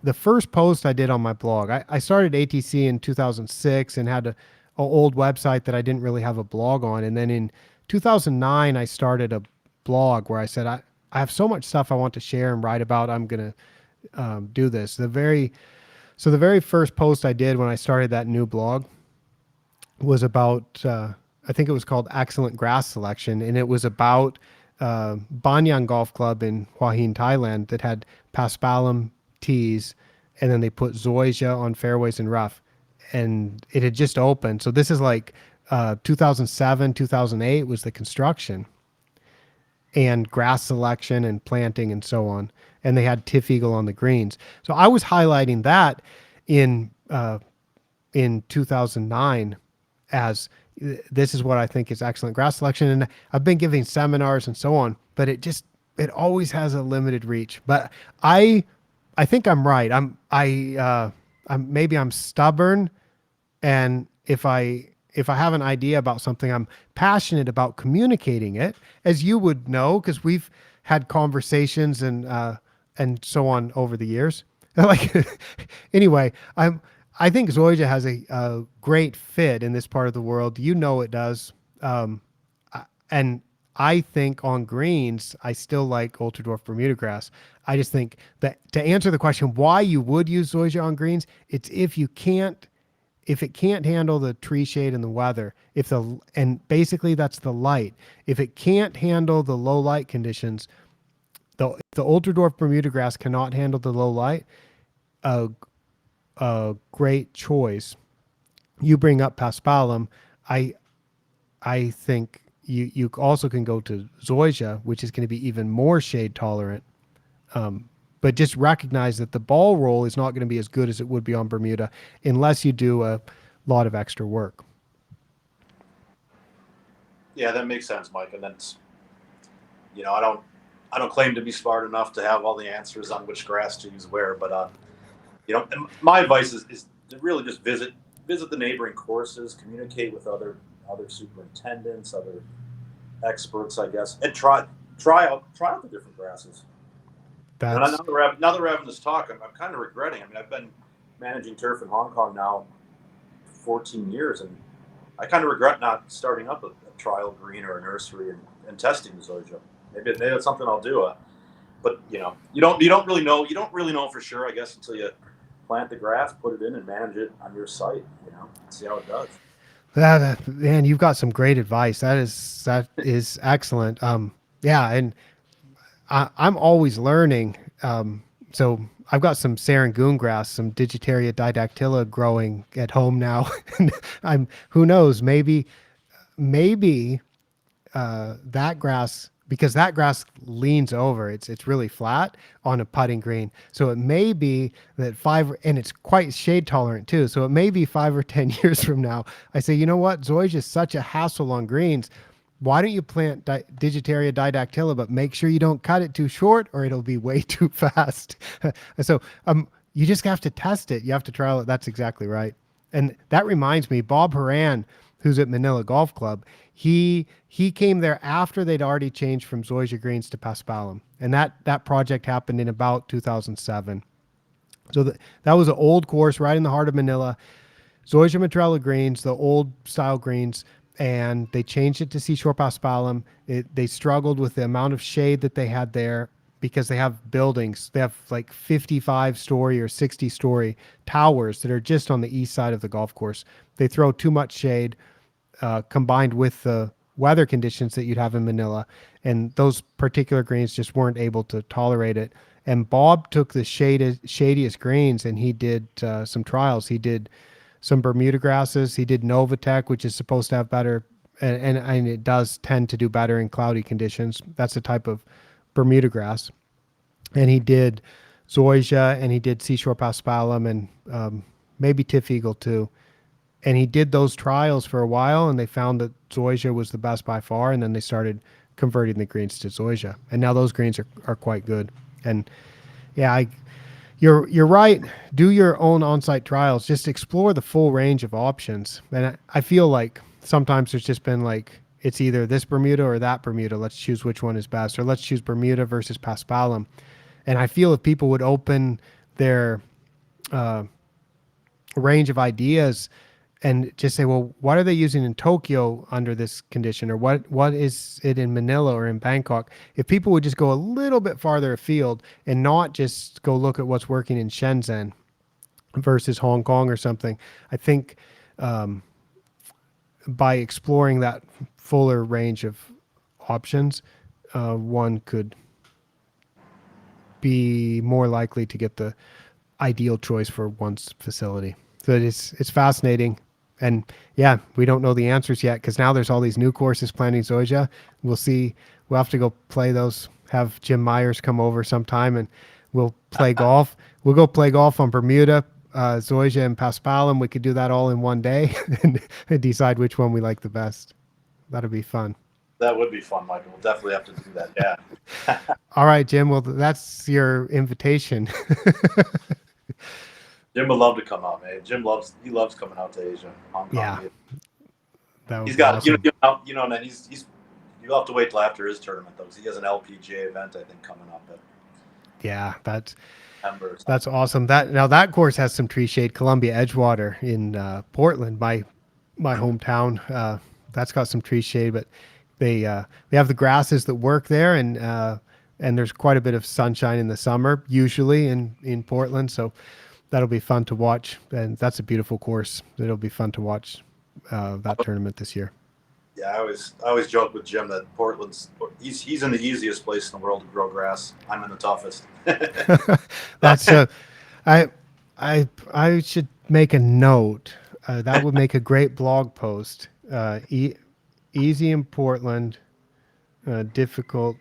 the first post I did on my blog, I started ATC in 2006 and had a old website that I didn't really have a blog on. And then in 2009, I started a blog where I said, I have so much stuff I want to share and write about. I'm going to do this. The very first post I did when I started that new blog was about, I think it was called Excellent Grass Selection. And it was about Banyan Golf Club in Hua Hin, Thailand, that had Paspalum tees, and then they put zoysia on fairways and rough, and it had just opened. So this is like 2007, 2008 was the construction and grass selection and planting and so on. And they had Tiff Eagle on the greens. So I was highlighting that in 2009 as this is what I think is excellent grass selection. And I've been giving seminars and so on, but it always has a limited reach. But I think I'm right. Maybe I'm stubborn, and if I have an idea about something, I'm passionate about communicating it, as you would know, because we've had conversations and so on over the years. Like anyway, I think zoysia has a great fit in this part of the world. You know it does. And I think on greens, I still like Ultra Dwarf Bermuda grass. I just think that to answer the question why you would use zoysia on greens, it's if it can't handle the tree shade and the weather, and basically that's the light. If it can't handle the low light conditions, the Ultra Dwarf Bermuda grass cannot handle the low light. A great choice. You bring up Paspalum. I think you also can go to zoysia, which is going to be even more shade tolerant. But just recognize that the ball roll is not going to be as good as it would be on Bermuda unless you do a lot of extra work. yeah, that makes sense, Mike. And that's I don't claim to be smart enough to have all the answers on which grass to use where, but my advice is to really just visit visit the neighboring courses, communicate with other superintendents, other experts, I guess, and try out the different grasses. You know, now That's that we're having this talk, I'm kind of regretting. I mean, I've been managing turf in Hong Kong now 14 years, and I kind of regret not starting up a trial green or a nursery and testing the zoysia. Maybe that's something I'll do. But you don't really know for sure, I guess, until you plant the grass, put it in, and manage it on your site. See how it does. man, you've got some great advice. That is excellent. Yeah, and I'm always learning. So I've got some Serangoon grass, some Digitaria didactyla growing at home now. And who knows, maybe that grass, because that grass leans over, it's really flat on a putting green, so it may be that and it's quite shade tolerant too, so it may be 5 or 10 years from now I say, you know what, zoysia is such a hassle on greens, why don't you plant Digitaria didactyla, but make sure you don't cut it too short or it'll be way too fast. So you just have to test it, you have to trial it. That's exactly right. And that reminds me, Bob Horan, who's at Manila Golf Club, he came there after they'd already changed from zoysia greens to paspalum, and that project happened in about 2007. So that was an old course right in the heart of Manila, zoysia matrella greens, the old style greens, and they changed it to seashore paspalum. They struggled with the amount of shade that they had there because they have buildings. They have like 55-story or 60-story towers that are just on the east side of the golf course. They throw too much shade, combined with the weather conditions that you'd have in Manila. And those particular greens just weren't able to tolerate it. And Bob took the shadiest greens and he did some trials. He did some Bermuda grasses. He did Novatech, which is supposed to have better, and it does tend to do better in cloudy conditions. That's a type of Bermuda grass. And he did zoysia, and he did seashore paspalum, and maybe tiff eagle too. And he did those trials for a while, and they found that zoysia was the best by far. And then they started converting the greens to zoysia, and now those greens are quite good. And yeah, you're right. Do your own on-site trials. Just explore the full range of options. And I feel like sometimes there's just been like, it's either this Bermuda or that Bermuda. Let's choose which one is best, or let's choose Bermuda versus paspalum. And I feel if people would open their range of ideas and just say, well, what are they using in Tokyo under this condition, or what is it in Manila or in Bangkok? If people would just go a little bit farther afield and not just go look at what's working in Shenzhen versus Hong Kong or something, I think by exploring that fuller range of options, one could be more likely to get the ideal choice for one's facility. So it's fascinating. And yeah, we don't know the answers yet because now there's all these new courses planning zoysia. We'll see. We'll have to go play those. Have Jim Myers come over sometime and we'll play golf. We'll go play golf on Bermuda, zoysia, and paspalum. We could do that all in one day and decide which one we like the best. That'd be fun. That would be fun, Michael. We'll definitely have to do that. Yeah. All right, Jim. Well, that's your invitation. Jim would love to come out, man. He loves coming out to Asia, Hong Kong. Yeah, He's got awesome. and then you'll have to wait till after his tournament though, because he has an LPGA event I think coming up at Yeah, that's September. That's awesome. That course has some tree shade. Columbia Edgewater in Portland, my hometown. That's got some tree shade, but they have the grasses that work there, and there's quite a bit of sunshine in the summer usually in Portland. So that'll be fun to watch, and that's a beautiful course. It'll be fun to watch that tournament this year. Yeah, I always joke with Jim that he's in the easiest place in the world to grow grass. I'm in the toughest. That's I should make a note. That would make a great blog post. Easy in Portland, difficult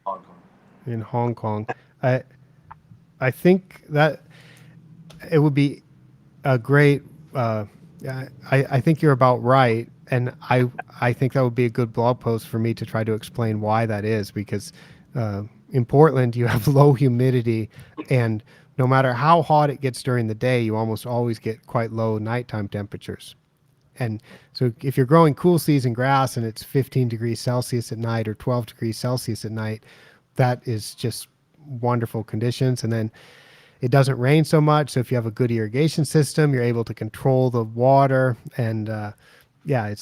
Hong Kong. in Hong Kong. I think that it would be a great. I think you're about right, and I think that would be a good blog post for me to try to explain why that is, because in Portland you have low humidity and no matter how hot it gets during the day, you almost always get quite low nighttime temperatures. And so if you're growing cool season grass and it's 15 degrees Celsius at night or 12 degrees Celsius at night, that is just wonderful conditions. And then it doesn't rain so much. So if you have a good irrigation system, you're able to control the water. And yeah,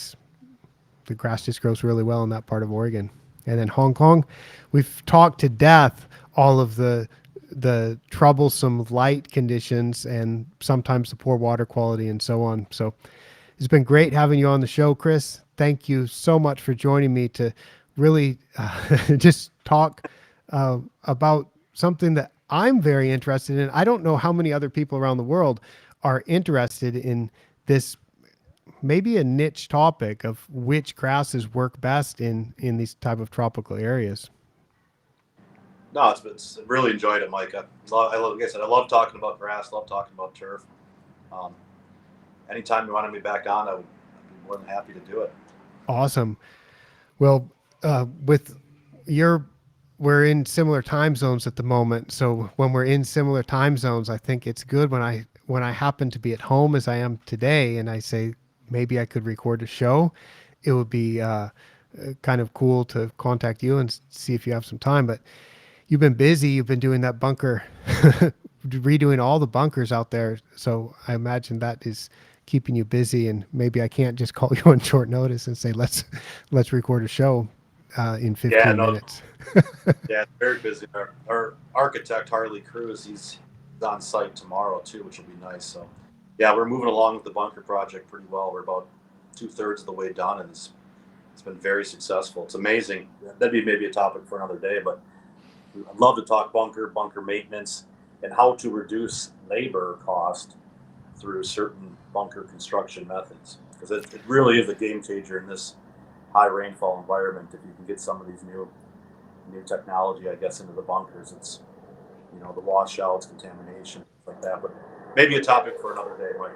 the grass just grows really well in that part of Oregon. And then Hong Kong, we've talked to death all of the troublesome light conditions and sometimes the poor water quality and so on. So it's been great having you on the show, Chris. Thank you so much for joining me to really just talk about something that I'm very interested in. I don't know how many other people around the world are interested in this, maybe a niche topic of which grasses work best in these type of tropical areas. No, it's really enjoyed it, Mike. Like I said, I love talking about grass, love talking about turf. Um, Anytime you wanted me back on, I'd be more than happy to do it. Awesome. Well, with your, we're in similar time zones at the moment. So when we're in similar time zones, I think it's good when I happen to be at home as I am today, and I say maybe I could record a show. It would be kind of cool to contact you and see if you have some time. But you've been busy. You've been doing that bunker, redoing all the bunkers out there. So I imagine that is keeping you busy. And maybe I can't just call you on short notice and say let's record a show in 15 Yeah, no, minutes. yeah, it's very busy. Our architect Harley Cruz, he's on site tomorrow too, which will be nice. So, yeah, we're moving along with the bunker project pretty well. We're about 2/3 of the way done, and it's been very successful. It's amazing. That'd be maybe a topic for another day, but I'd love to talk bunker maintenance, and how to reduce labor cost through certain bunker construction methods, because it really is a game changer in this high rainfall environment. If you can get some of these new technology, I guess, into the bunkers, it's, the washouts, contamination, like that. But maybe a topic for another day, Mike.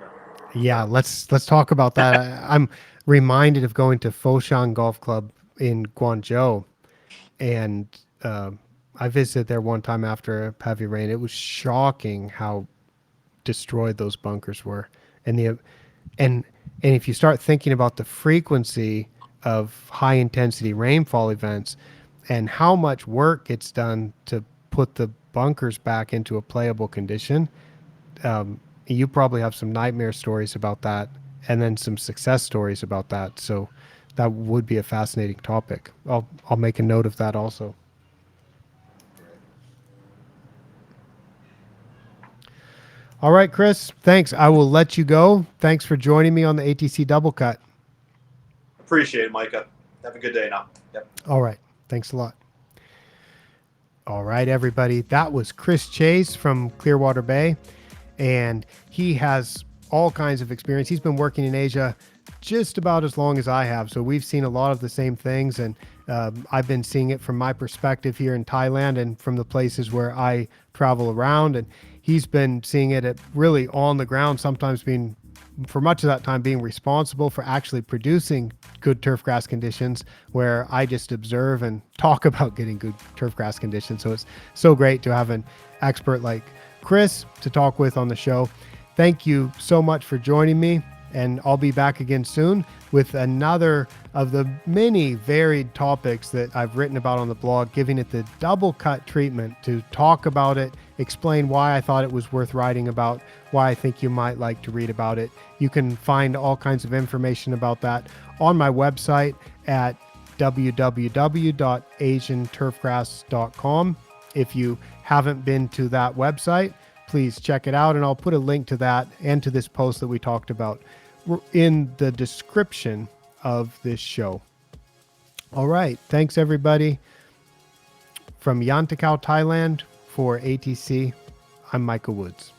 Yeah, let's talk about that. I'm reminded of going to Foshan Golf Club in Guangzhou, and I visited there one time after a heavy rain. It was shocking how destroyed those bunkers were, and and if you start thinking about the frequency of high intensity rainfall events and how much work gets done to put the bunkers back into a playable condition, you probably have some nightmare stories about that and then some success stories about that. So that would be a fascinating topic. I'll make a note of that also. All right, Chris, thanks. I will let you go. Thanks for joining me on the ATC Double Cut. Appreciate it, Micah. Have a good day now. Yep. All right. Thanks a lot. All right, everybody. That was Chris Chase from Clearwater Bay, and he has all kinds of experience. He's been working in Asia just about as long as I have. So we've seen a lot of the same things, and I've been seeing it from my perspective here in Thailand and from the places where I travel around. And he's been seeing it at really on the ground, sometimes being, for much of that time, being responsible for actually producing good turfgrass conditions, where I just observe and talk about getting good turfgrass conditions. So it's so great to have an expert like Chris to talk with on the show. Thank you so much for joining me, and I'll be back again soon with another of the many varied topics that I've written about on the blog, giving it the double cut treatment to talk about it, explain why I thought it was worth writing about, why I think you might like to read about it. You can find all kinds of information about that on my website at www.asianturfgrass.com. If you haven't been to that website, please check it out, and I'll put a link to that and to this post that we talked about in the description of this show. All right. Thanks, everybody. From Yantakao, Thailand, for ATC, I'm Micah Woods.